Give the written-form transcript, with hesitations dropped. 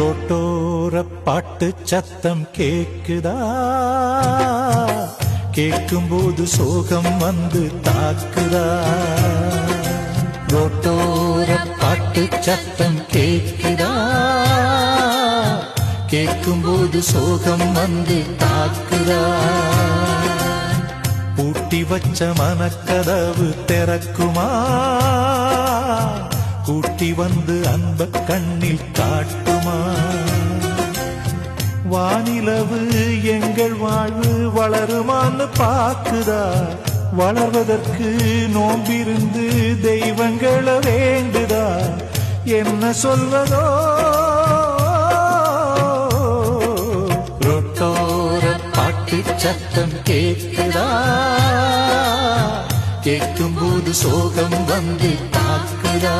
ரோட்டோர பாட்டு சத்தம் கேக்குதா? கேட்கும்போது சோகம் வந்து தாக்குதா? ரோட்டோர பாட்டு சத்தம் கேக்குதா? கேட்கும்போது சோகம் வந்து தாக்குதா? பூட்டி வச்ச மனக்கதவு திறக்குமா? கூட்டி வந்து அன்ப கண்ணில் காட்டுமா? வானிலவு எங்கள் வாழ்வு வளருமான்னு பாக்குதா? வளர்வதற்கு நோம்பிருந்து தெய்வங்களை வேண்டுதா? என்ன சொல்வதோ? ரோட்டோர பாட்டு சத்தம் கேக்குதா? கேட்கும்போது சோகம் வந்து தாக்குதா?